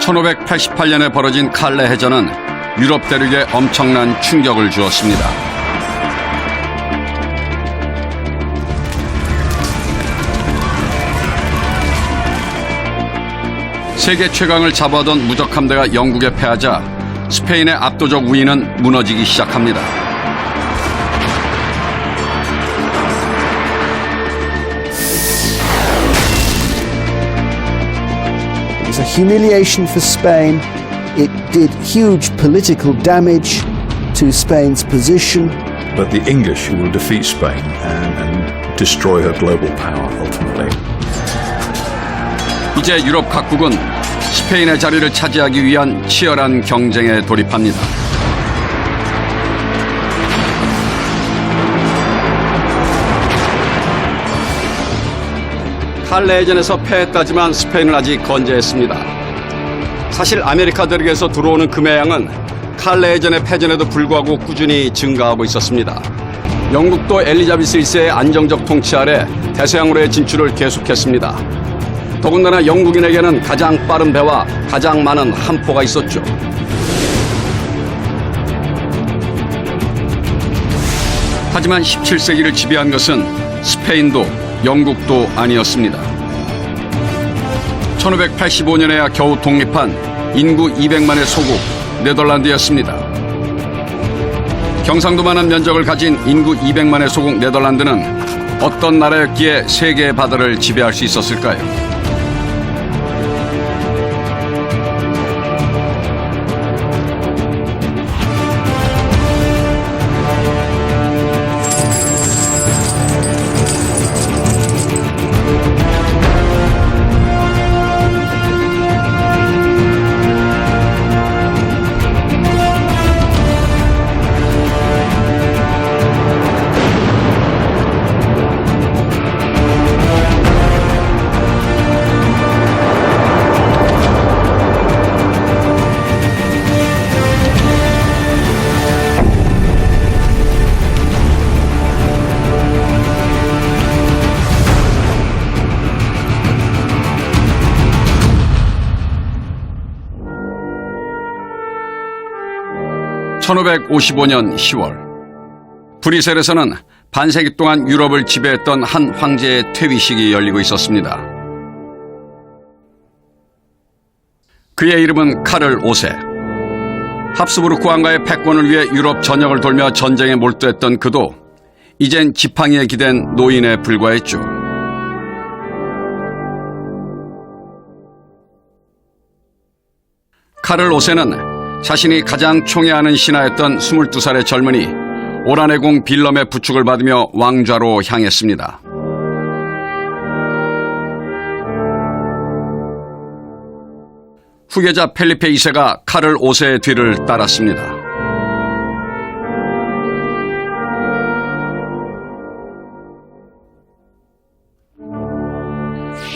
1588년에 벌어진 칼레 해전은 유럽 대륙에 엄청난 충격을 주었습니다. 세계 최강을 자부하던 무적 함대가 영국에 패하자 스페인의 압도적 우위는 무너지기 시작합니다. It was a humiliation for Spain. It did huge political damage to Spain's position. But the English who will defeat Spain and destroy her global power ultimately. 이제 유럽 각국은 스페인의 자리를 차지하기 위한 치열한 경쟁에 돌입합니다. 칼레해전에서 패했다지만 스페인은 아직 건재했습니다. 사실 아메리카 대륙에서 들어오는 금의 양은 칼레해전의 패전에도 불구하고 꾸준히 증가하고 있었습니다. 영국도 엘리자베스 1세의 안정적 통치 아래 대서양으로의 진출을 계속했습니다. 더군다나 영국인에게는 가장 빠른 배와 가장 많은 함포가 있었죠. 하지만 17세기를 지배한 것은 스페인도 영국도 아니었습니다. 1585년에야 겨우 독립한 인구 200만의 소국 네덜란드였습니다. 경상도만한 면적을 가진 인구 200만의 소국 네덜란드는 어떤 나라였기에 세계의 바다를 지배할 수 있었을까요? (1555년 10월) 브뤼셀에서는 반세기 동안 유럽을 지배했던 한 황제의 퇴위식이 열리고 있었습니다. 그의 이름은 카를 5세. 합스부르크 왕가의 패권을 위해 유럽 전역을 돌며 전쟁에 몰두했던 그도 이젠 지팡이에 기댄 노인에 불과했죠. 카를 5세는 자신이 가장 총애하는 신하였던 22살의 젊은이 오라네공 빌럼의 부축을 받으며 왕좌로 향했습니다. 후계자 펠리페 2세가 카를 5세의 뒤를 따랐습니다.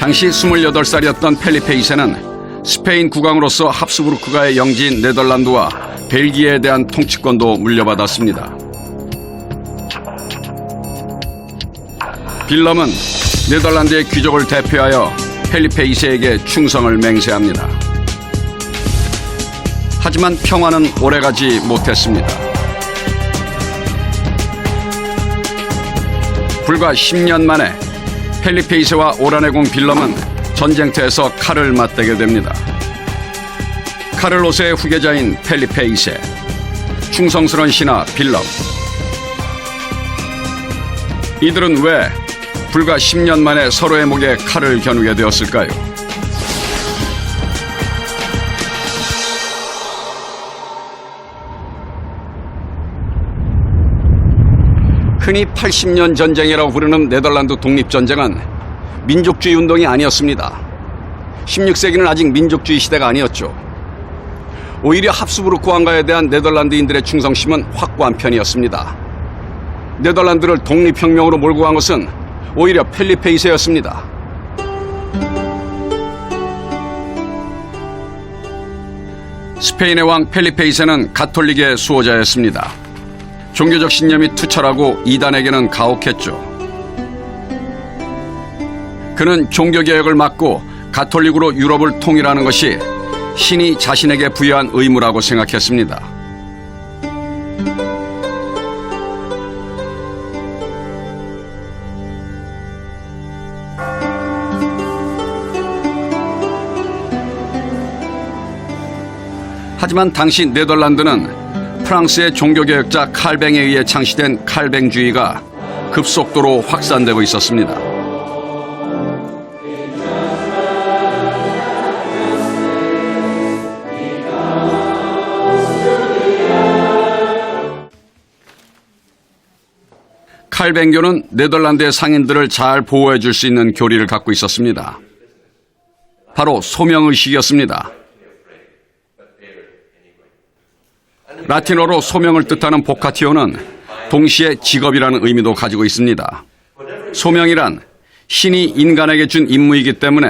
당시 28살이었던 펠리페 2세는 스페인 국왕으로서 합스부르크가의 영지인 네덜란드와 벨기에에 대한 통치권도 물려받았습니다. 빌럼은 네덜란드의 귀족을 대표하여 펠리페 2세에게 충성을 맹세합니다. 하지만 평화는 오래가지 못했습니다. 불과 10년 만에 펠리페 2세와 오라네공 빌럼은 전쟁터에서 칼을 맞대게 됩니다. 카를 5세의 후계자인 펠리페 2세, 충성스러운 신하 빌럼. 이들은 왜 불과 10년 만에 서로의 목에 칼을 겨누게 되었을까요? 흔히 80년 전쟁이라고 부르는 네덜란드 독립전쟁은 민족주의 운동이 아니었습니다. 16세기는 아직 민족주의 시대가 아니었죠. 오히려 합스부르크 왕가에 대한 네덜란드인들의 충성심은 확고한 편이었습니다. 네덜란드를 독립혁명으로 몰고 간 것은 오히려 펠리페 2세였습니다. 스페인의 왕 펠리페 2세는 가톨릭의 수호자였습니다. 종교적 신념이 투철하고 이단에게는 가혹했죠. 그는 종교개혁을 막고 가톨릭으로 유럽을 통일하는 것이 신이 자신에게 부여한 의무라고 생각했습니다. 하지만 당시 네덜란드는 프랑스의 종교개혁자 칼뱅에 의해 창시된 칼뱅주의가 급속도로 확산되고 있었습니다. 칼뱅교는 네덜란드의 상인들을 잘 보호해 줄 수 있는 교리를 갖고 있었습니다. 바로 소명의식이었습니다. 라틴어로 소명을 뜻하는 보카티오는 동시에 직업이라는 의미도 가지고 있습니다. 소명이란 신이 인간에게 준 임무이기 때문에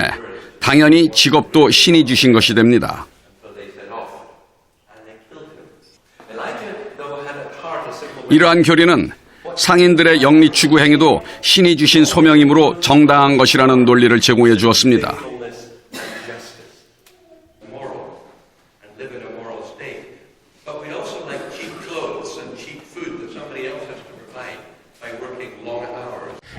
당연히 직업도 신이 주신 것이 됩니다. 이러한 교리는 상인들의 영리 추구 행위도 신이 주신 소명이므로 정당한 것이라는 논리를 제공해 주었습니다.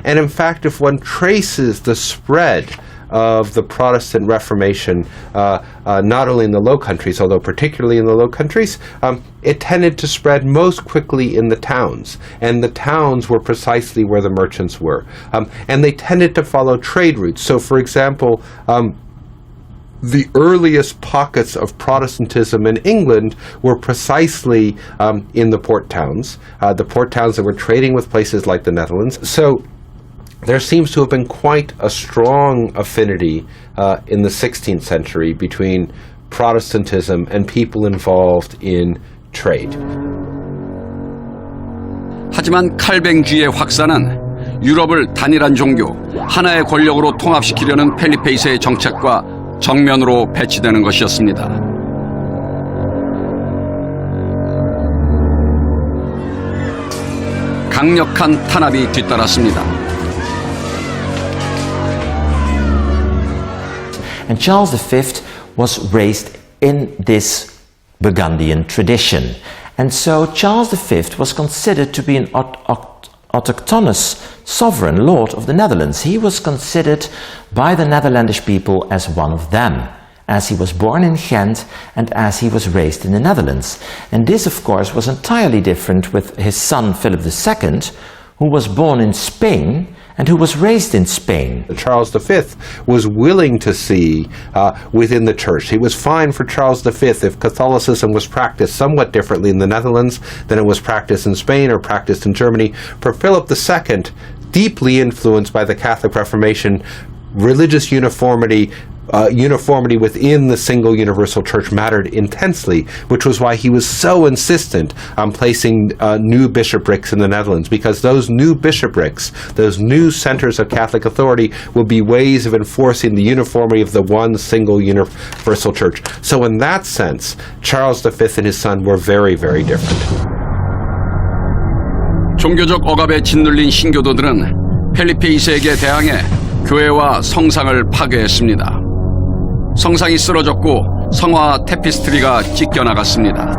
And in fact, if one traces the spread of the Protestant Reformation, not only in the Low Countries, although particularly in the Low Countries, it tended to spread most quickly in the towns. And the towns were precisely where the merchants were. And they tended to follow trade routes. So, for example, the earliest pockets of Protestantism in England were precisely in the port towns that were trading with places like the Netherlands. So there seems to have been quite a strong affinity in the 16th century between Protestantism and people involved in trade. 하지만 칼뱅주의의 확산은 유럽을 단일한 종교, 하나의 권력으로 통합시키려는 펠리페 2세의 정책과 정면으로 배치되는 것이었습니다. 강력한 탄압이 뒤따랐습니다. And Charles V was raised in this Burgundian tradition. And so Charles V was considered to be an autochthonous sovereign lord of the Netherlands. He was considered by the Netherlandish people as one of them, as he was born in Ghent and as he was raised in the Netherlands. And this, of course, was entirely different with his son Philip II, who was born in Spain and who was raised in Spain. Charles V was willing to see within the church. He was fine for Charles V if Catholicism was practiced somewhat differently in the Netherlands than it was practiced in Spain or practiced in Germany. For Philip II, deeply influenced by the Catholic Reformation, religious uniformity within the single universal church mattered intensely, which was why he was so insistent on placing new bishoprics in the Netherlands, because those new bishoprics, those new centers of Catholic authority, would be ways of enforcing the uniformity of the one single universal church. So in that sense, Charles V and his son were very, very different. 종교적 억압에 짓눌린 신교도들은 펠리페 2세에게 대항해 교회와 성상을 파괴했습니다. 성상이 쓰러졌고 성화 테피스트리가 찢겨나갔습니다.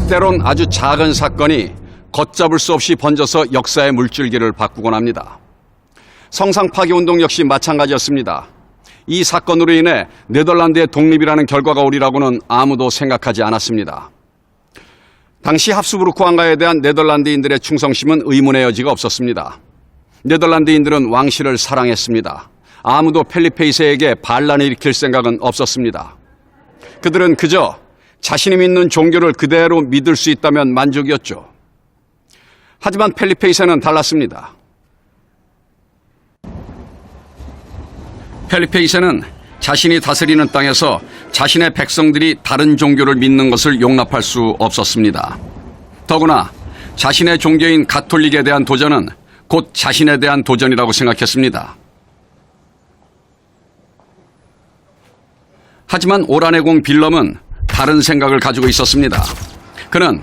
때론 아주 작은 사건이 걷잡을 수 없이 번져서 역사의 물줄기를 바꾸곤 합니다. 성상 파괴 운동 역시 마찬가지였습니다. 이 사건으로 인해 네덜란드의 독립이라는 결과가 오리라고는 아무도 생각하지 않았습니다. 당시 합스부르크 왕가에 대한 네덜란드인들의 충성심은 의문의 여지가 없었습니다. 네덜란드인들은 왕실을 사랑했습니다. 아무도 펠리페 2세에게 반란을 일으킬 생각은 없었습니다. 그들은 그저 자신이 믿는 종교를 그대로 믿을 수 있다면 만족이었죠. 하지만 펠리페 2세는 달랐습니다. 펠리페 2세는 자신이 다스리는 땅에서 자신의 백성들이 다른 종교를 믿는 것을 용납할 수 없었습니다. 더구나 자신의 종교인 가톨릭에 대한 도전은 곧 자신에 대한 도전이라고 생각했습니다. 하지만 오라네공 빌럼은 다른 생각을 가지고 있었습니다. 그는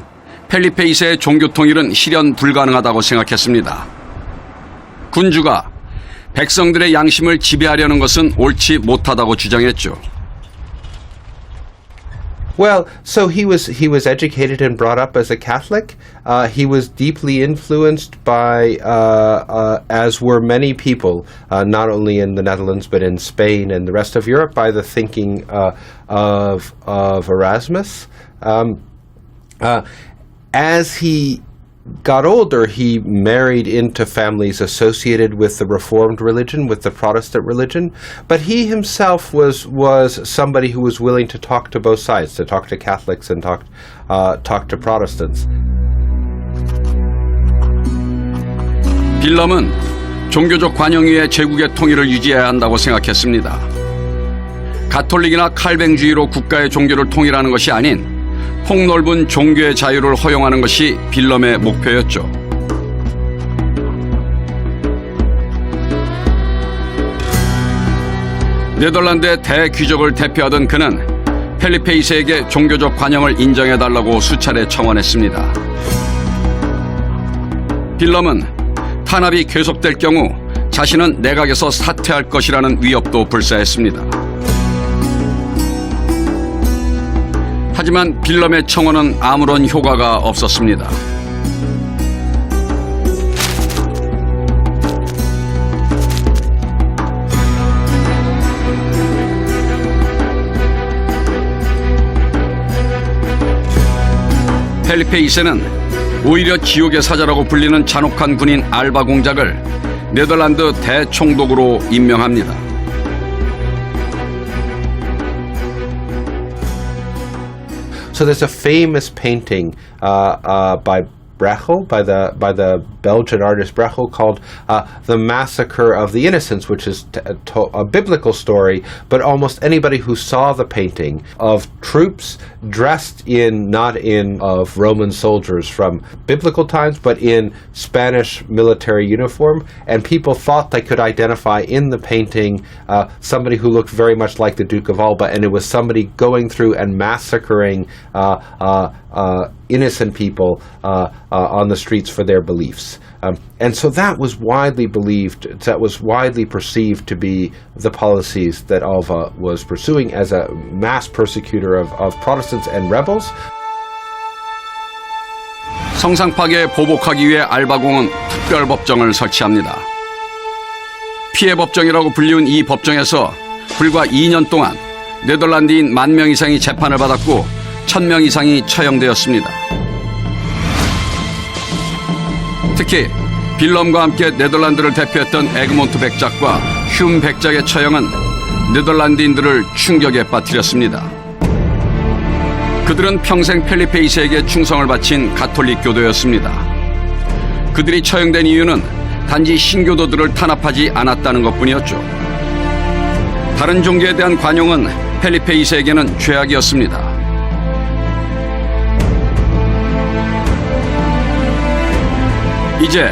펠리페 2세의 종교 통일은 실현 불가능하다고 생각했습니다. 군주가 백성들의 양심을 지배하려는 것은 옳지 못하다고 주장했죠. Well, so he was educated and brought up as a Catholic. He was deeply influenced by, as were many people, not only in the Netherlands but in Spain and the rest of Europe, by the thinking of Erasmus. As he got older, he married into families associated with the Reformed religion, with the Protestant religion, but he himself was somebody who was willing to talk to both sides, to talk to Catholics and talk to Protestants. 빌럼은 종교적 관영 위에 제국의 통일을 유지해야 한다고 생각했습니다. 가톨릭이나 칼뱅주의로 국가의 종교를 통일하는 것이 아닌 폭넓은 종교의 자유를 허용하는 것이 빌럼의 목표였죠. 네덜란드의 대귀족을 대표하던 그는 펠리페 2세에게 종교적 관영을 인정해달라고 수차례 청원했습니다. 빌럼은 탄압이 계속될 경우 자신은 내각에서 사퇴할 것이라는 위협도 불사했습니다. 하지만 빌럼의 청원은 아무런 효과가 없었습니다. 펠리페 2세는 오히려 지옥의 사자라고 불리는 잔혹한 군인 알바 공작을 네덜란드 대총독으로 임명합니다. So there's a famous painting by Brechel, by the Belgian artist Brechel, called The Massacre of the Innocents, which is a biblical story, but almost anybody who saw the painting of troops dressed not in of Roman soldiers from biblical times, but in Spanish military uniform, and people thought they could identify in the painting somebody who looked very much like the Duke of Alba, and it was somebody going through and massacring innocent people on the streets for their beliefs. And so that was widely perceived to be the policies that Alva was pursuing as a mass persecutor of Protestants and rebels. 성상 파괴에 보복하기 위해 알바공은 특별법정을 설치합니다. 피해 법정이라고 불리운 이 법정에서 불과 2년 동안 네덜란드인 10,000명 이상이 재판을 받았고 1,000명 이상이 처형되었습니다. 특히 빌럼과 함께 네덜란드를 대표했던 에그몬트 백작과 흉 백작의 처형은 네덜란드인들을 충격에 빠뜨렸습니다. 그들은 평생 펠리페 2세에게 충성을 바친 가톨릭 교도였습니다. 그들이 처형된 이유는 단지 신교도들을 탄압하지 않았다는 것뿐이었죠. 다른 종교에 대한 관용은 펠리페 2세에게는 죄악이었습니다. 이제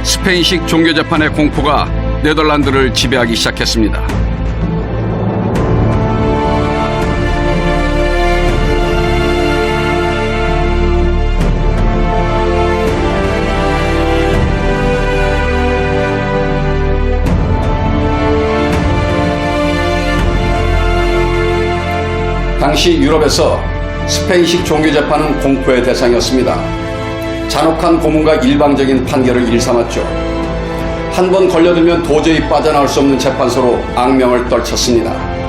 스페인식 종교재판의 공포가 네덜란드를 지배하기 시작했습니다. 당시 유럽에서 스페인식 종교재판은 공포의 대상이었습니다. 잔혹한 고문과 일방적인 판결을 일삼았죠. 한 번 걸려들면 도저히 빠져나올 수 없는 재판소로 악명을 떨쳤습니다.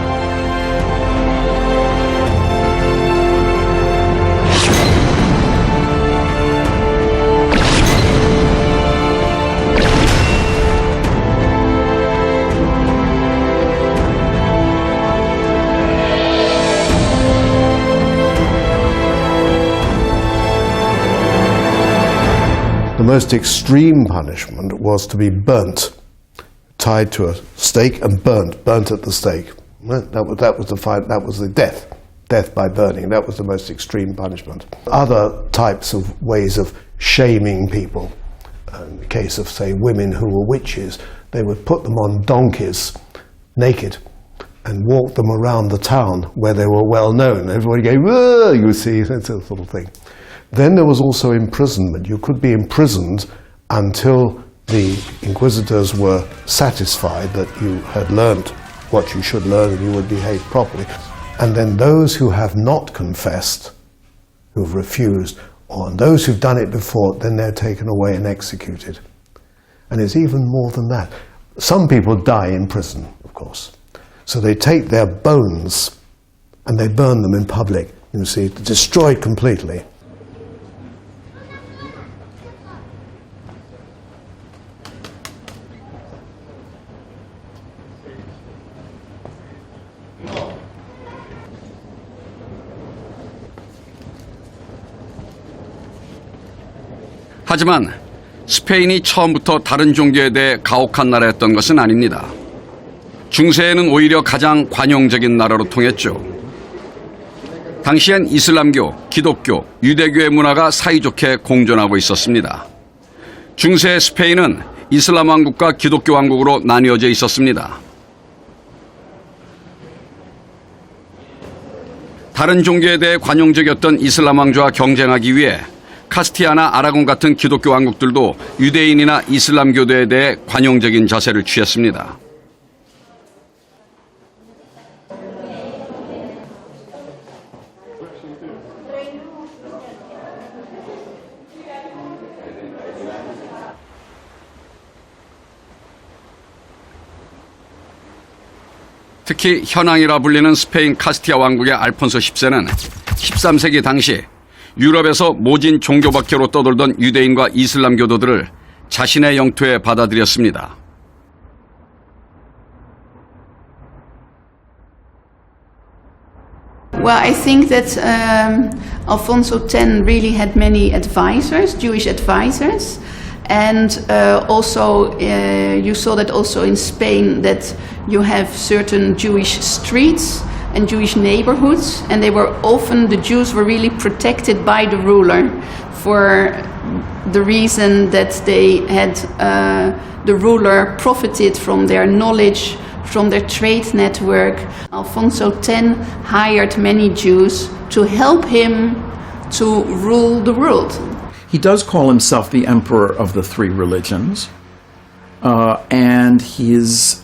The most extreme punishment was to be burnt, tied to a stake and burnt at the stake. That was the death by burning. That was the most extreme punishment. Other types of ways of shaming people. In the case of, say, women who were witches, they would put them on donkeys, naked, and walked them around the town where they were well known. Everybody go, whoa, you see, that sort of thing. Then there was also imprisonment. You could be imprisoned until the inquisitors were satisfied that you had learnt what you should learn and you would behave properly. And then those who have not confessed, who've refused, or those who've done it before, then they're taken away and executed. And it's even more than that. Some people die in prison, of course. So they take their bones and they burn them in public, you see, destroyed completely. 하지만 스페인이 처음부터 다른 종교에 대해 가혹한 나라였던 것은 아닙니다. 중세에는 오히려 가장 관용적인 나라로 통했죠. 당시엔 이슬람교, 기독교, 유대교의 문화가 사이좋게 공존하고 있었습니다. 중세 스페인은 이슬람 왕국과 기독교 왕국으로 나뉘어져 있었습니다. 다른 종교에 대해 관용적이었던 이슬람 왕조와 경쟁하기 위해 카스티아나 아라곤 같은 기독교 왕국들도 유대인이나 이슬람교도에 대해 관용적인 자세를 취했습니다. 특히 현왕이라 불리는 스페인 카스티아 왕국의 알폰소 10세는 13세기 당시 유럽에서 모진 종교박해로 떠돌던 유대인과 이슬람교도들을 자신의 영토에 받아들였습니다. Well, I think that Alfonso X really had many advisors, Jewish advisors, and also you saw that also in Spain that you have certain Jewish streets and Jewish neighborhoods, and they were often, the Jews were really protected by the ruler for the reason that they had, the ruler profited from their knowledge, from their trade network. Alfonso X hired many Jews to help him to rule the world. He does call himself the emperor of the three religions, and his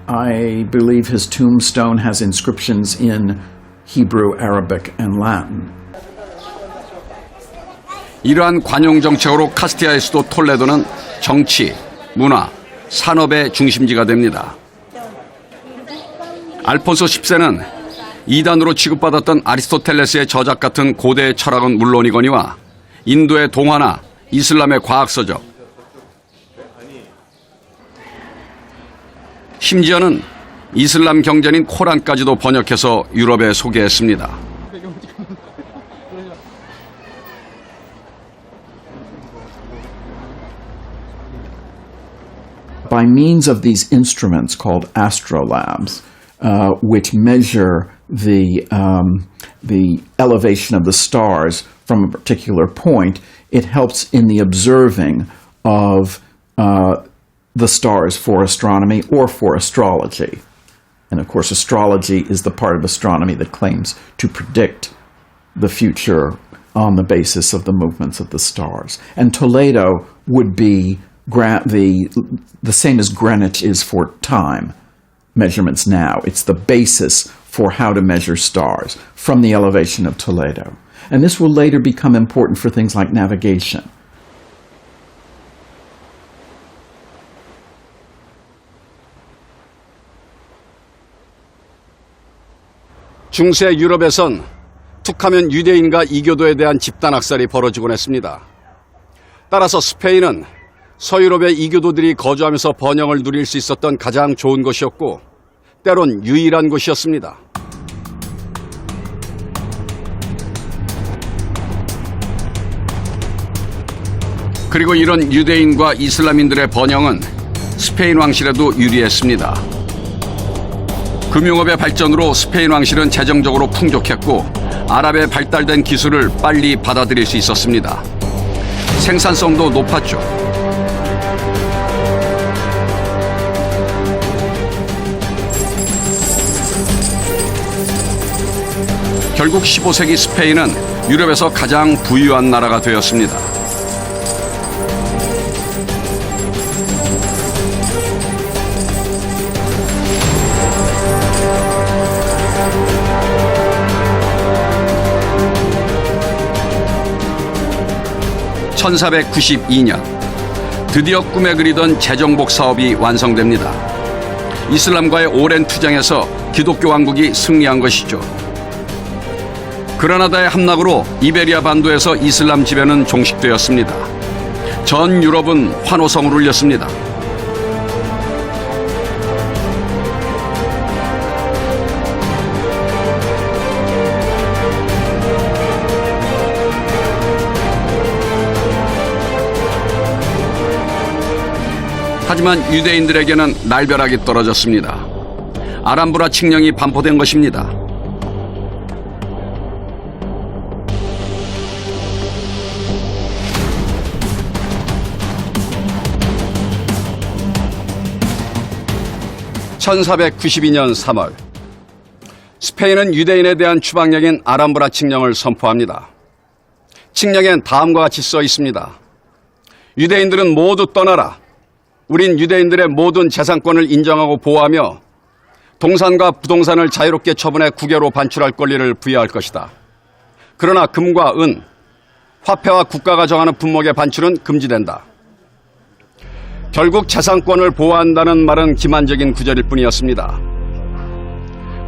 I believe his tombstone has inscriptions in Hebrew, Arabic, and Latin. 이러한 관용 정책으로 카스티아의 수도 톨레도는 정치, 문화, 산업의 중심지가 됩니다. 알폰소 10세는 이단으로 취급받았던 아리스토텔레스의 저작 같은 고대 철학은 물론이거니와 인도의 동화나 이슬람의 과학서적, 심지어는 이슬람 경전인 코란까지도 번역해서 유럽에 소개했습니다. By means of these instruments called astrolabes, which measure the elevation of the stars from a particular point, it helps in the observing of the stars for astronomy or for astrology. And of course, astrology is the part of astronomy that claims to predict the future on the basis of the movements of the stars. And Toledo would be the same as Greenwich is for time measurements now. It's the basis for how to measure stars from the elevation of Toledo. And this will later become important for things like navigation. 중세 유럽에선 툭하면 유대인과 이교도에 대한 집단 학살이 벌어지곤 했습니다. 따라서 스페인은 서유럽의 이교도들이 거주하면서 번영을 누릴 수 있었던 가장 좋은 곳이었고 때론 유일한 곳이었습니다. 그리고 이런 유대인과 이슬람인들의 번영은 스페인 왕실에도 유리했습니다. 금융업의 발전으로 스페인 왕실은 재정적으로 풍족했고 아랍의 발달된 기술을 빨리 받아들일 수 있었습니다. 생산성도 높았죠. 결국 15세기 스페인은 유럽에서 가장 부유한 나라가 되었습니다. (1492년) 드디어 꿈에 그리던 재정복 사업이 완성됩니다. 이슬람과의 오랜 투쟁에서 기독교 왕국이 승리한 것이죠. 그라나다의 함락으로 이베리아 반도에서 이슬람 지배는 종식되었습니다. 전 유럽은 환호성을 울렸습니다. 하지만 유대인들에게는 날벼락이 떨어졌습니다. 아람브라 칙령이 반포된 것입니다. (1492년 3월) 스페인은 유대인에 대한 추방력인 아람브라 칙령을 선포합니다. 칙령엔 다음과 같이 써 있습니다. 유대인들은 모두 떠나라. 우린 유대인들의 모든 재산권을 인정하고 보호하며 동산과 부동산을 자유롭게 처분해 국외로 반출할 권리를 부여할 것이다. 그러나 금과 은, 화폐와 국가가 정하는 품목의 반출은 금지된다. 결국 재산권을 보호한다는 말은 기만적인 구절일 뿐이었습니다.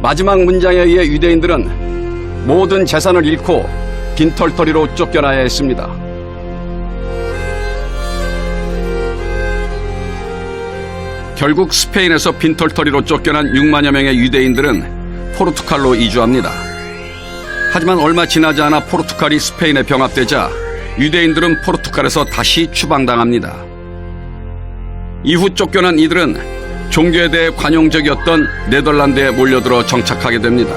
마지막 문장에 의해 유대인들은 모든 재산을 잃고 빈털터리로 쫓겨나야 했습니다. 결국 스페인에서 빈털터리로 쫓겨난 6만여 명의 유대인들은 포르투갈로 이주합니다. 하지만 얼마 지나지 않아 포르투갈이 스페인에 병합되자 유대인들은 포르투갈에서 다시 추방당합니다. 이후 쫓겨난 이들은 종교에 대해 관용적이었던 네덜란드에 몰려들어 정착하게 됩니다.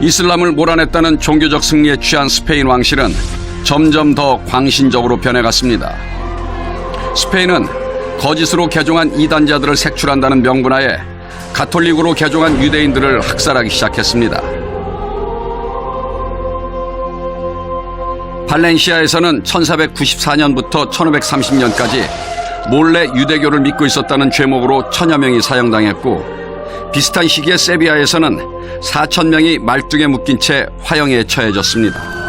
이슬람을 몰아냈다는 종교적 승리에 취한 스페인 왕실은 점점 더 광신적으로 변해갔습니다. 스페인은 거짓으로 개종한 이단자들을 색출한다는 명분하에 가톨릭으로 개종한 유대인들을 학살하기 시작했습니다. 발렌시아에서는 1494년부터 1530년까지 몰래 유대교를 믿고 있었다는 죄목으로 1000여 명이 사형당했고, 비슷한 시기에 세비야에서는 4,000명이 말뚝에 묶인 채 화형에 처해졌습니다.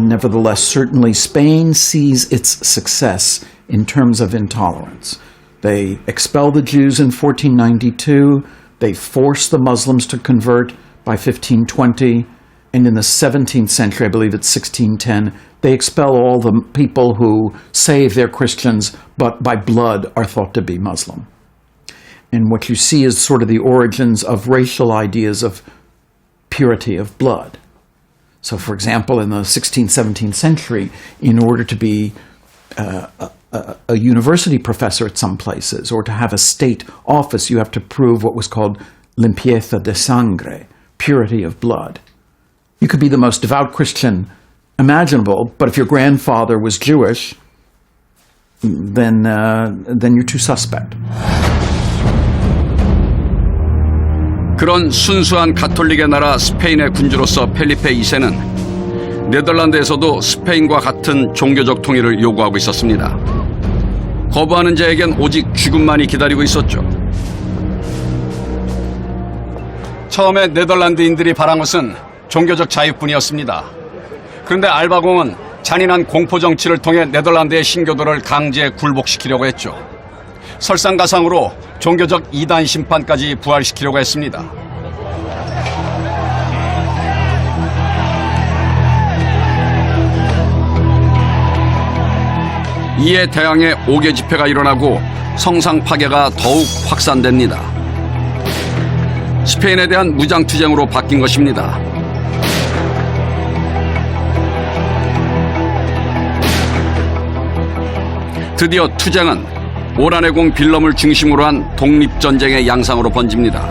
Nevertheless, certainly Spain sees its success in terms of intolerance. They expel the Jews in 1492, they force the Muslims to convert by 1520, and in the 17th century, I believe it's 1610, they expel all the people who say they're Christians, but by blood are thought to be Muslim. And what you see is sort of the origins of racial ideas of purity of blood. So, for example, in the 16th, 17th century, in order to be a university professor at some places, or to have a state office, you have to prove what was called limpieza de sangre, purity of blood. You could be the most devout Christian imaginable, but if your grandfather was Jewish, then you're too suspect. 그런 순수한 가톨릭의 나라 스페인의 군주로서 펠리페 2세는 네덜란드에서도 스페인과 같은 종교적 통일을 요구하고 있었습니다. 거부하는 자에겐 오직 죽음만이 기다리고 있었죠. 처음에 네덜란드인들이 바란 것은 종교적 자유뿐이었습니다. 그런데 알바공은 잔인한 공포 정치를 통해 네덜란드의 신교도를 강제 굴복시키려고 했죠. 설상가상으로 종교적 이단 심판까지 부활시키려고 했습니다. 이에 대항해 5개 집회가 일어나고 성상 파괴가 더욱 확산됩니다. 스페인에 대한 무장투쟁으로 바뀐 것입니다. 드디어 투쟁은 오라네공 빌럼을 중심으로 한 독립전쟁의 양상으로 번집니다.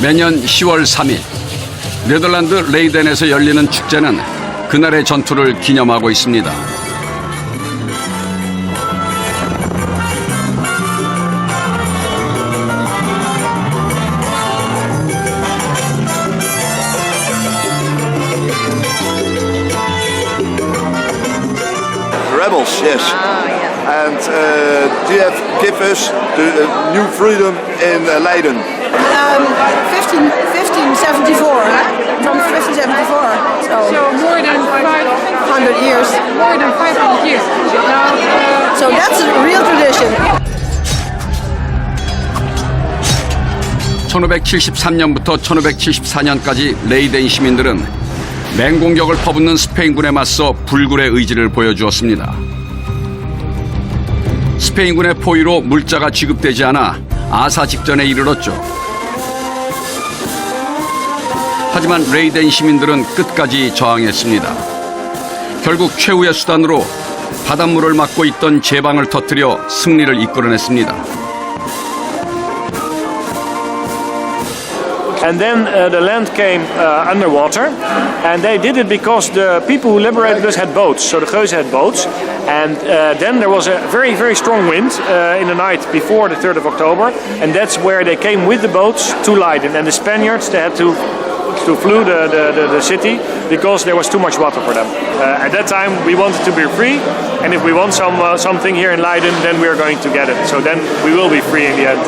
매년 10월 3일 네덜란드 레이덴에서 열리는 축제는 그날의 전투를 기념하고 있습니다. Rebels, yes. And they have give us the new freedom in Leiden. 1574, from 1574. So more than 100 years. More than 500 years. Now, So that's a real tradition. 1573년부터 1574년까지 레이덴 시민들은 맹공격을 퍼붓는 스페인군에 맞서 불굴의 의지를 보여주었습니다. 스페인군의 포위로 물자가 지급되지 않아 아사 직전에 이르렀죠. 하지만 레이덴 시민들은 끝까지 저항했습니다. 결국 최후의 수단으로 바닷물을 막고 있던 제방을 터뜨려 승리를 이끌어냈습니다. And then the land came underwater, and they did it because the people who liberated us had boats, so the Geuzen had boats, and then there was a very, very strong wind in the night before the 3rd of October, and that's where they came with the boats to Leiden, and the Spaniards, they had to flee the city because there was too much water for them. At that time we wanted to be free, and if we want something here in Leiden, then we are going to get it, so then we will be free in the end.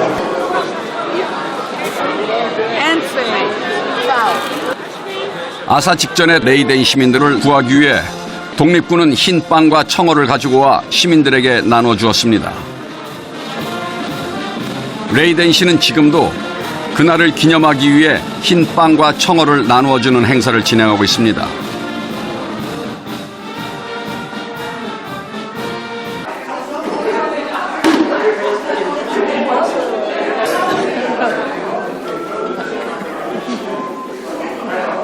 아사 직전의 레이덴 시민들을 구하기 위해 독립군은 흰 빵과 청어를 가지고 와 시민들에게 나눠주었습니다. 레이덴시는 지금도 그날을 기념하기 위해 흰 빵과 청어를 나누어주는 행사를 진행하고 있습니다.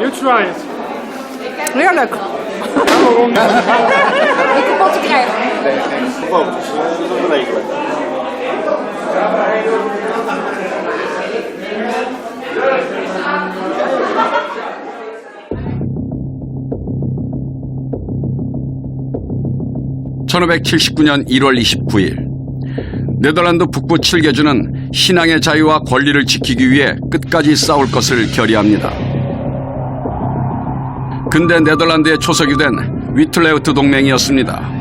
you try it. Heerlijk. Niet kapot te krijgen. (1579년 1월 29일) 네덜란드 북부 7개주는 신앙의 자유와 권리를 지키기 위해 끝까지 싸울 것을 결의합니다. 근대 네덜란드의 초석이 된 위틀레우트 동맹이었습니다.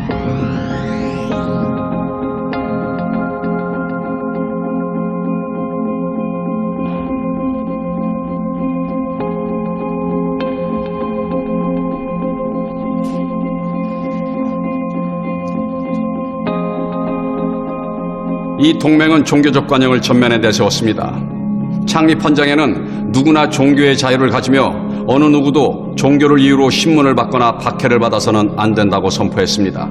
이 동맹은 종교적 관영을 전면에 내세웠습니다. 창립 헌장에는 누구나 종교의 자유를 가지며 어느 누구도 종교를 이유로 신문을 받거나 박해를 받아서는 안 된다고 선포했습니다.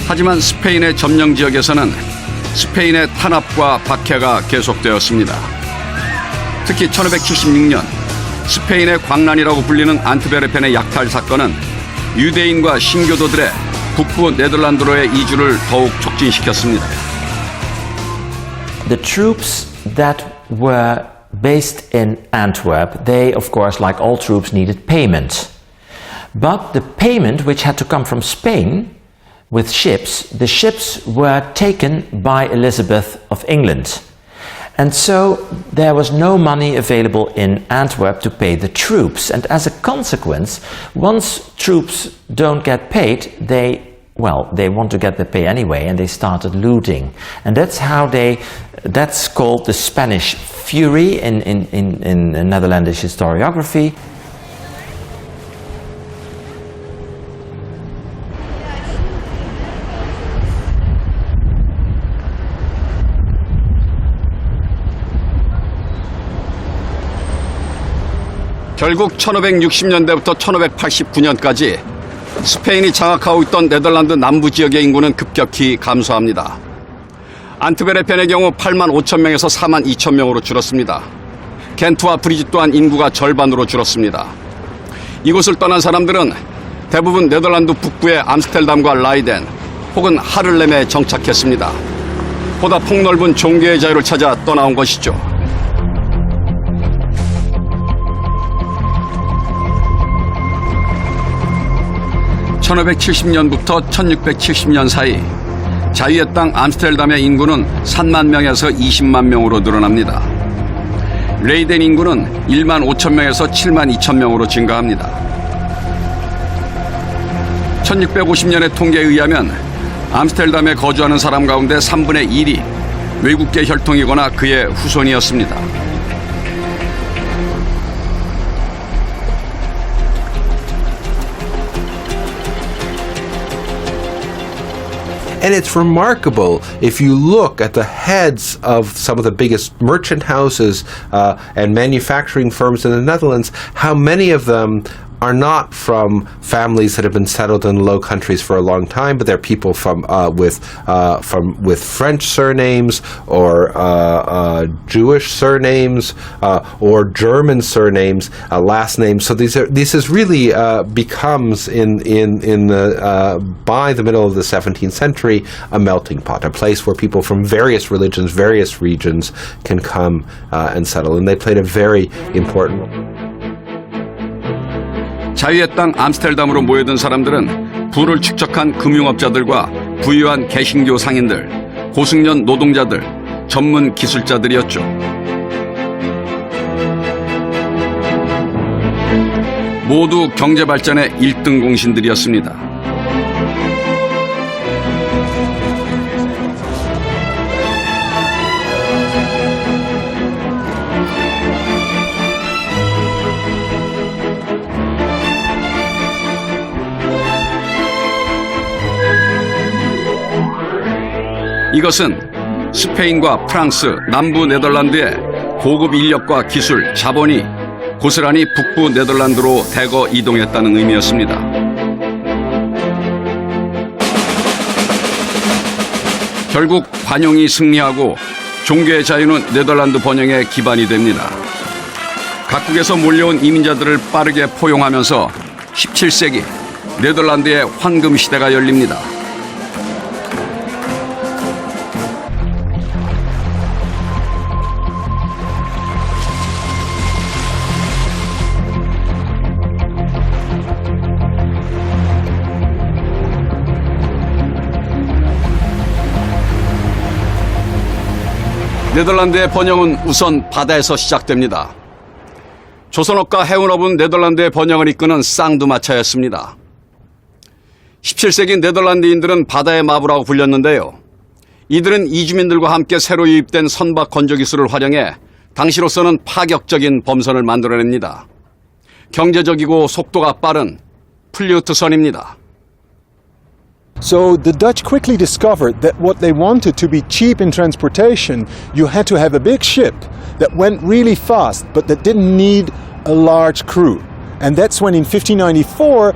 하지만 스페인의 점령 지역에서는 스페인의 탄압과 박해가 계속되었습니다. 특히 1576년 스페인의 광란이라고 불리는 안트베르펜의 약탈 사건은 유대인과 신교도들의 북부 네덜란드로의 이주를 더욱 촉진시켰습니다. The troops that were based in Antwerp, they of course, like all troops, needed payment. But the payment which had to come from Spain with ships, the ships were taken by Elizabeth of England. And so there was no money available in Antwerp to pay the troops. And as a consequence, once troops don't get paid, they want to get their pay anyway, and they started looting. And that's called the Spanish Fury in Netherlandish historiography. 결국 1560년대부터 1589년까지 스페인이 장악하고 있던 네덜란드 남부 지역의 인구는 급격히 감소합니다. 안트베르펜의 경우 8만 5천 명에서 4만 2천 명으로 줄었습니다. 겐트와 브리지 또한 인구가 절반으로 줄었습니다. 이곳을 떠난 사람들은 대부분 네덜란드 북부의 암스테르담과 라이덴 혹은 하를렘에 정착했습니다. 보다 폭넓은 종교의 자유를 찾아 떠나온 것이죠. (1570년부터) 1670년 사이 자유의 땅 암스테르담의 인구는 3만 명에서 20만 명으로 늘어납니다. 레이덴 인구는 1만 5천 명에서 7만 2천 명으로 증가합니다. 1650년의 통계에 의하면 암스테르담에 거주하는 사람 가운데 3분의 1이 외국계 혈통이거나 그의 후손이었습니다. And it's remarkable if you look at the heads of some of the biggest merchant houses and manufacturing firms in the Netherlands, how many of them are not from families that have been settled in Low Countries for a long time, but they're people with French surnames or Jewish surnames or German surnames, last names. So this is really becomes by the middle of the 17th century a melting pot, a place where people from various religions, various regions can come and settle, and they played a very important role. 자유의 땅 암스테르담으로 모여든 사람들은 부를 축적한 금융업자들과 부유한 개신교 상인들, 고숙련 노동자들, 전문 기술자들이었죠. 모두 경제 발전의 1등 공신들이었습니다. 이것은 스페인과 프랑스, 남부 네덜란드의 고급 인력과 기술, 자본이 고스란히 북부 네덜란드로 대거 이동했다는 의미였습니다. 결국 관용이 승리하고 종교의 자유는 네덜란드 번영의 기반이 됩니다. 각국에서 몰려온 이민자들을 빠르게 포용하면서 17세기 네덜란드의 황금 시대가 열립니다. 네덜란드의 번영은 우선 바다에서 시작됩니다. 조선업과 해운업은 네덜란드의 번영을 이끄는 쌍두마차였습니다. 17세기 네덜란드인들은 바다의 마부라고 불렸는데요. 이들은 이주민들과 함께 새로 유입된 선박 건조 기술을 활용해 당시로서는 파격적인 범선을 만들어냅니다. 경제적이고 속도가 빠른 플리우트선입니다. So the Dutch quickly discovered that what they wanted to be cheap in transportation, you had to have a big ship that went really fast, but that didn't need a large crew. And that's when in 1594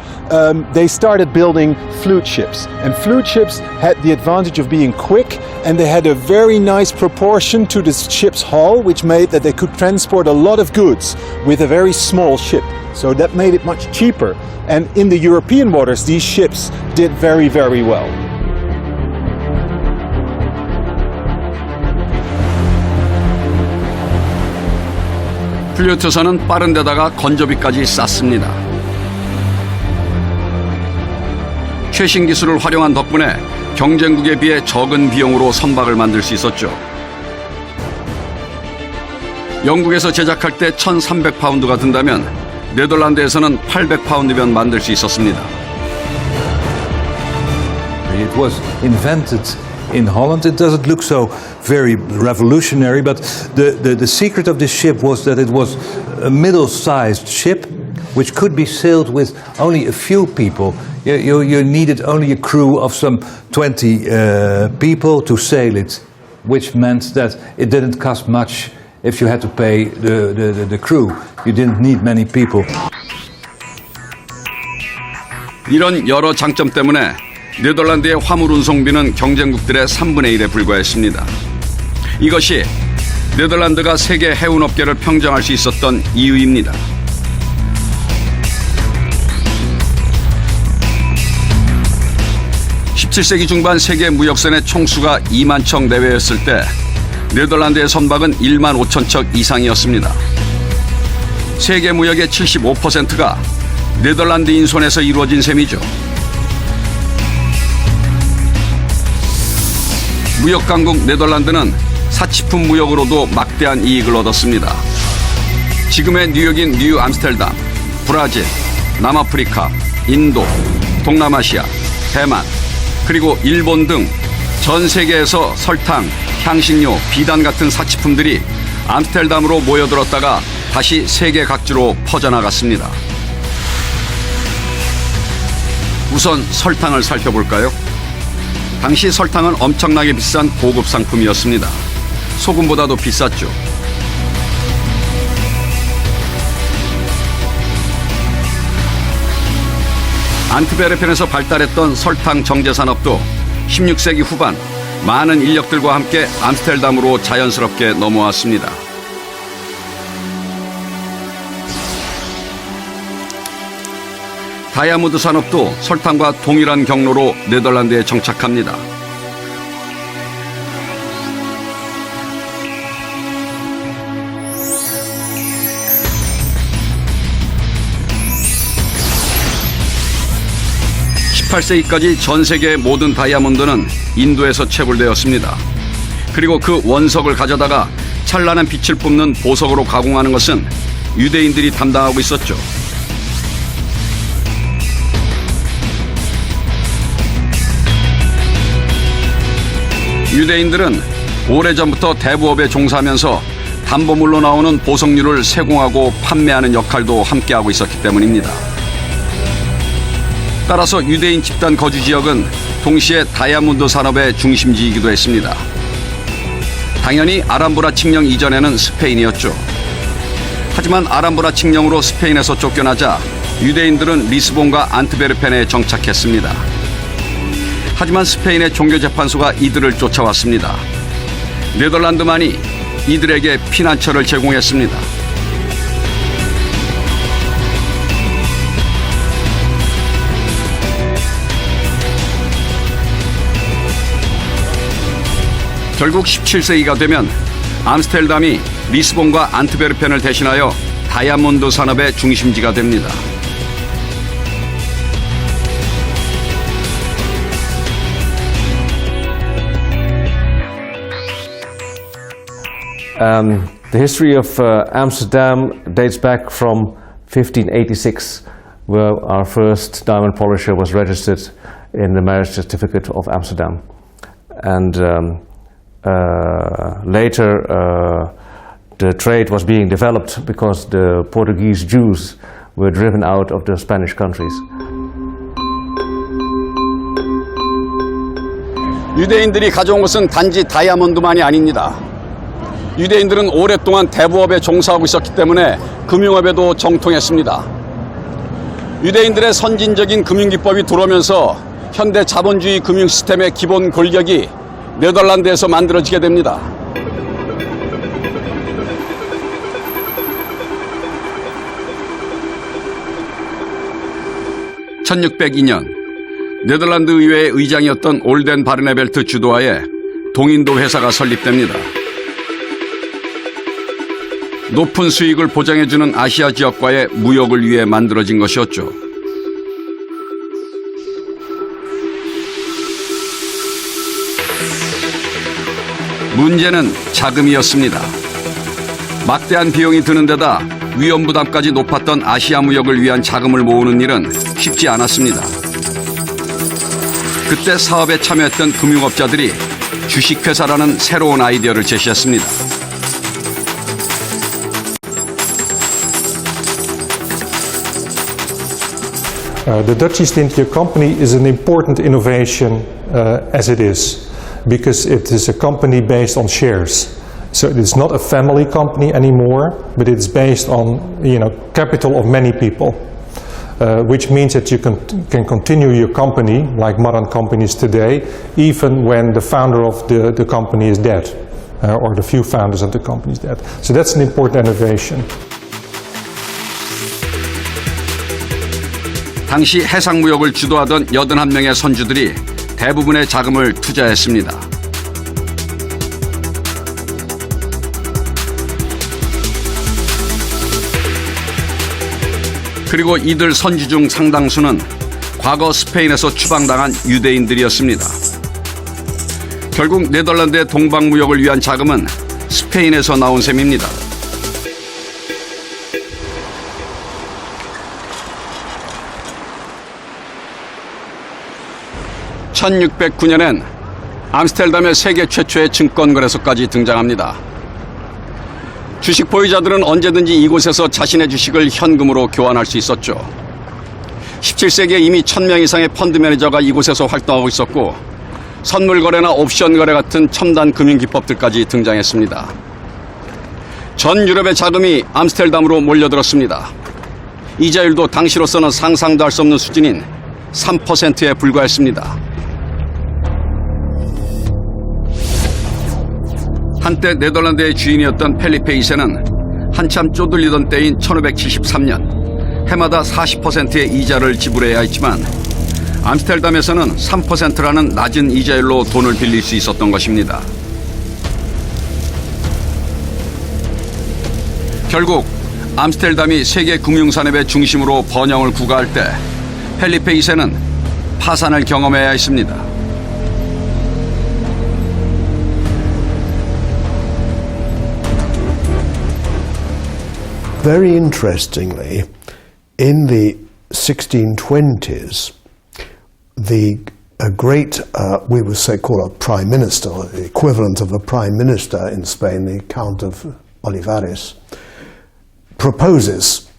they started building flute ships. And flute ships had the advantage of being quick, and they had a very nice proportion to the ship's hull, which made that they could transport a lot of goods with a very small ship. So that made it much cheaper. And in the European waters, these ships did very, very well. 플리우트선은 빠른 데다가 건조비까지 쌌습니다. 최신 기술을 활용한 덕분에 경쟁국에 비해 적은 비용으로 선박을 만들 수 있었죠. 영국에서 제작할 때 1,300파운드가 든다면 네덜란드에서는 800파운드면 만들 수 있었습니다. It was invented in Holland. It doesn't look so very revolutionary, but the secret of this ship was that it was a middle-sized ship which could be sailed with only a few people. You needed only a crew of some 20 people to sail it, which meant that it didn't cost much if you had to pay the crew. You didn't need many people. 이런 여러 장점 때문에 네덜란드의 화물 운송비는 경쟁국들의 3분의 1에 불과했습니다. 이것이 네덜란드가 세계 해운업계를 평정할 수 있었던 이유입니다. 17세기 중반 세계 무역선의 총수가 2만 척 내외였을 때 네덜란드의 선박은 1만 5천 척 이상이었습니다. 세계 무역의 75%가 네덜란드인 손에서 이루어진 셈이죠. 무역 강국 네덜란드는 사치품 무역으로도 막대한 이익을 얻었습니다. 지금의 뉴욕인 뉴 암스테르담, 브라질, 남아프리카, 인도, 동남아시아, 대만, 그리고 일본 등 전 세계에서 설탕, 향신료, 비단 같은 사치품들이 암스테르담으로 모여들었다가 다시 세계 각지로 퍼져나갔습니다. 우선 설탕을 살펴볼까요? 당시 설탕은 엄청나게 비싼 고급 상품이었습니다. 소금보다도 비쌌죠. 안트베르펜에서 발달했던 설탕 정제 산업도 16세기 후반 많은 인력들과 함께 암스테르담으로 자연스럽게 넘어왔습니다. 다이아몬드 산업도 설탕과 동일한 경로로 네덜란드에 정착합니다. (18세기까지) 전 세계의 모든 다이아몬드는 인도에서 채굴되었습니다. 그리고 그 원석을 가져다가 찬란한 빛을 뿜는 보석으로 가공하는 것은 유대인들이 담당하고 있었죠. 유대인들은 오래전부터 대부업에 종사하면서 담보물로 나오는 보석류를 세공하고 판매하는 역할도 함께하고 있었기 때문입니다. 따라서 유대인 집단 거주 지역은 동시에 다이아몬드 산업의 중심지이기도 했습니다. 당연히 아람브라 칙령 이전에는 스페인이었죠. 하지만 아람브라 칙령으로 스페인에서 쫓겨나자 유대인들은 리스본과 안트베르펜에 정착했습니다. 하지만 스페인의 종교재판소가 이들을 쫓아왔습니다. 네덜란드만이 이들에게 피난처를 제공했습니다. 결국 17세기가 되면 암스테르담이 리스본과 안트베르펜을 대신하여 다이아몬드 산업의 중심지가 됩니다. The history of Amsterdam dates back from 1586, where our first diamond polisher was registered in the marriage certificate of Amsterdam. And later the trade was being developed because the Portuguese Jews were driven out of the Spanish countries. 유대인들이 가져온 것은 단지 다이아몬드만이 아닙니다. 유대인들은 오랫동안 대부업에 종사하고 있었기 때문에 금융업에도 정통했습니다. 유대인들의 선진적인 금융기법이 들어오면서 현대 자본주의 금융 시스템의 기본 골격이 네덜란드에서 만들어지게 됩니다. (1602년) 네덜란드 의회의 의장이었던 올덴 바르네벨트 주도하에 동인도 회사가 설립됩니다. 높은 수익을 보장해주는 아시아 지역과의 무역을 위해 만들어진 것이었죠. 문제는 자금이었습니다. 막대한 비용이 드는 데다 위험 부담까지 높았던 아시아 무역을 위한 자금을 모으는 일은 쉽지 않았습니다. 그때 사업에 참여했던 금융업자들이 주식회사라는 새로운 아이디어를 제시했습니다. The Dutch East India Company is an important innovation as it is, because it is a company based on shares. So it is not a family company anymore, but it's based on, capital of many people. which means that you can continue your company like modern companies today, even when the founder of the company is dead, or the few founders of the company is dead. So that's an important innovation. 당시 해상무역을 주도하던 81명의 선주들이 대부분의 자금을 투자했습니다. 그리고 이들 선주 중 상당수는 과거 스페인에서 추방당한 유대인들이었습니다. 결국 네덜란드의 동방무역을 위한 자금은 스페인에서 나온 셈입니다. (1609년엔) 암스테르담의 세계 최초의 증권거래소까지 등장합니다. 주식 보유자들은 언제든지 이곳에서 자신의 주식을 현금으로 교환할 수 있었죠. 17세기에 이미 1000명 이상의 펀드 매니저가 이곳에서 활동하고 있었고, 선물 거래나 옵션 거래 같은 첨단 금융 기법들까지 등장했습니다. 전 유럽의 자금이 암스테르담으로 몰려들었습니다. 이자율도 당시로서는 상상도 할 수 없는 수준인 3%에 불과했습니다. 한때 네덜란드의 주인이었던 펠리페 2세는 한참 쪼들리던 때인 1573년 해마다 40%의 이자를 지불해야 했지만 암스테르담에서는 3%라는 낮은 이자율로 돈을 빌릴 수 있었던 것입니다. 결국 암스테르담이 세계 금융산업의 중심으로 번영을 구가할 때 펠리페 2세는 파산을 경험해야 했습니다. Very interestingly, in the 1620s, a great, we would say, call a prime minister, or the equivalent of a prime minister in Spain, the Count of Olivares, proposes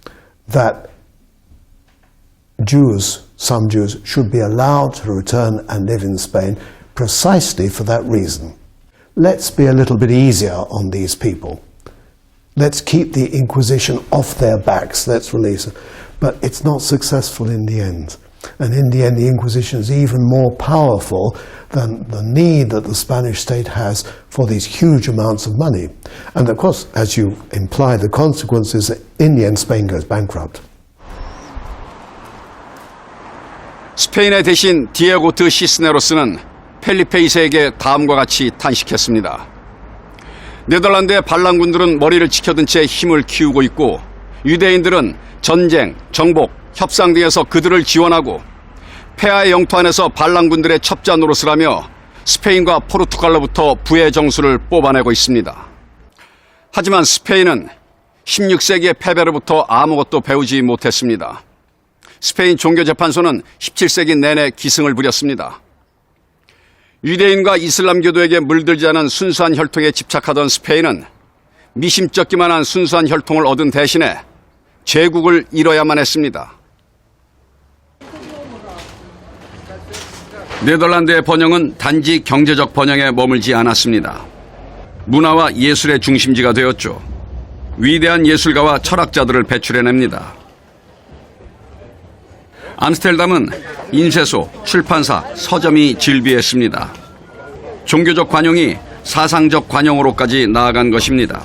that Jews, some Jews, should be allowed to return and live in Spain precisely for that reason. Let's be a little bit easier on these people. Let's keep the Inquisition off their backs. Let's release it. But it's not successful in the end. And in the end, the Inquisition is even more powerful than the need that the Spanish state has for these huge amounts of money. And of course, as you imply, the consequence is that in the end, Spain goes bankrupt. 스페인의 대신 디에고 드 시스네로스는 펠리페 2세에게 다음과 같이 탄식했습니다. 네덜란드의 반란군들은 머리를 지켜든 채 힘을 키우고 있고, 유대인들은 전쟁, 정복, 협상 등에서 그들을 지원하고 폐하의 영토 안에서 반란군들의 첩자 노릇을 하며 스페인과 포르투갈로부터 부의 정수를 뽑아내고 있습니다. 하지만 스페인은 16세기의 패배로부터 아무것도 배우지 못했습니다. 스페인 종교재판소는 17세기 내내 기승을 부렸습니다. 유대인과 이슬람교도에게 물들지 않은 순수한 혈통에 집착하던 스페인은 미심쩍기만 한 순수한 혈통을 얻은 대신에 제국을 잃어야만 했습니다. 네덜란드의 번영은 단지 경제적 번영에 머물지 않았습니다. 문화와 예술의 중심지가 되었죠. 위대한 예술가와 철학자들을 배출해냅니다. 암스테르담은 인쇄소, 출판사, 서점이 질비했습니다. 종교적 관용이 사상적 관용으로까지 나아간 것입니다.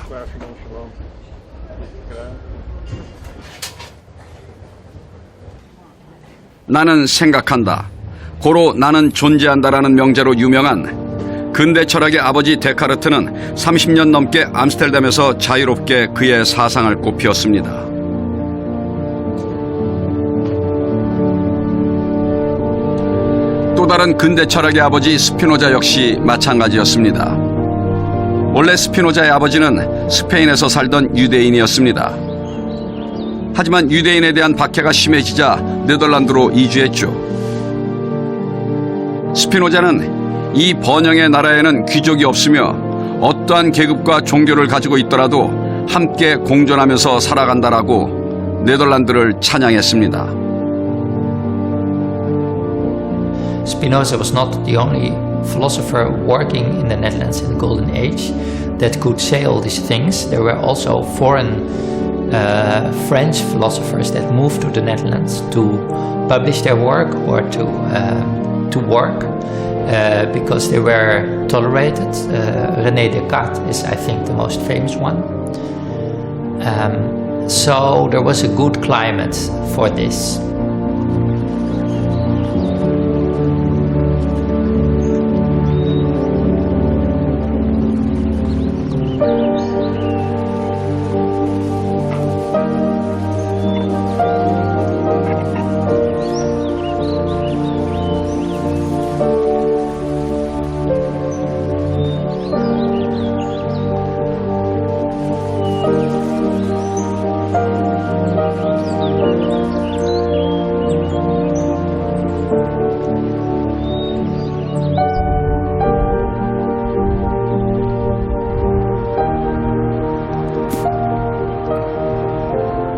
나는 생각한다. 고로 나는 존재한다라는 명제로 유명한 근대 철학의 아버지 데카르트는 30년 넘게 암스테르담에서 자유롭게 그의 사상을 꽃피웠습니다. 또 다른 근대 철학의 아버지 스피노자 역시 마찬가지였습니다. 원래 스피노자의 아버지는 스페인에서 살던 유대인이었습니다. 하지만 유대인에 대한 박해가 심해지자 네덜란드로 이주했죠. 스피노자는 이 번영의 나라에는 귀족이 없으며 어떠한 계급과 종교를 가지고 있더라도 함께 공존하면서 살아간다라고 네덜란드를 찬양했습니다. Spinoza was not the only philosopher working in the Netherlands in the Golden Age that could say all these things. There were also foreign French philosophers that moved to the Netherlands to publish their work or to work because they were tolerated. René Descartes is, I think, the most famous one. So there was a good climate for this.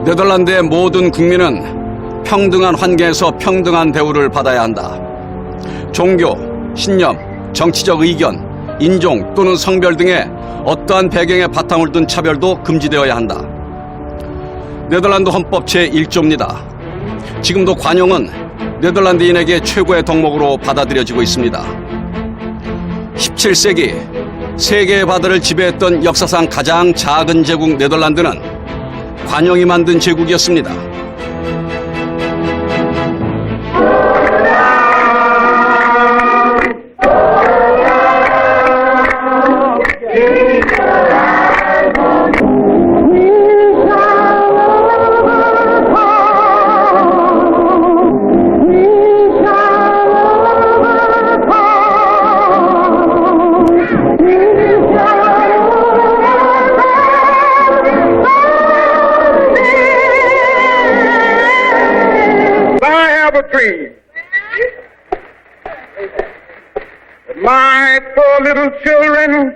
네덜란드의 모든 국민은 평등한 환경에서 평등한 대우를 받아야 한다. 종교, 신념, 정치적 의견, 인종 또는 성별 등의 어떠한 배경에 바탕을 둔 차별도 금지되어야 한다. 네덜란드 헌법 제1조입니다. 지금도 관용은 네덜란드인에게 최고의 덕목으로 받아들여지고 있습니다. 17세기 세계의 바다를 지배했던 역사상 가장 작은 제국 네덜란드는 관용이 만든 제국이었습니다. My poor little children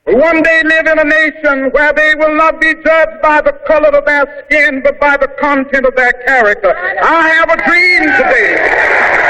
will one day live in a nation where they will not be judged by the color of their skin, but by the content of their character. I have a dream today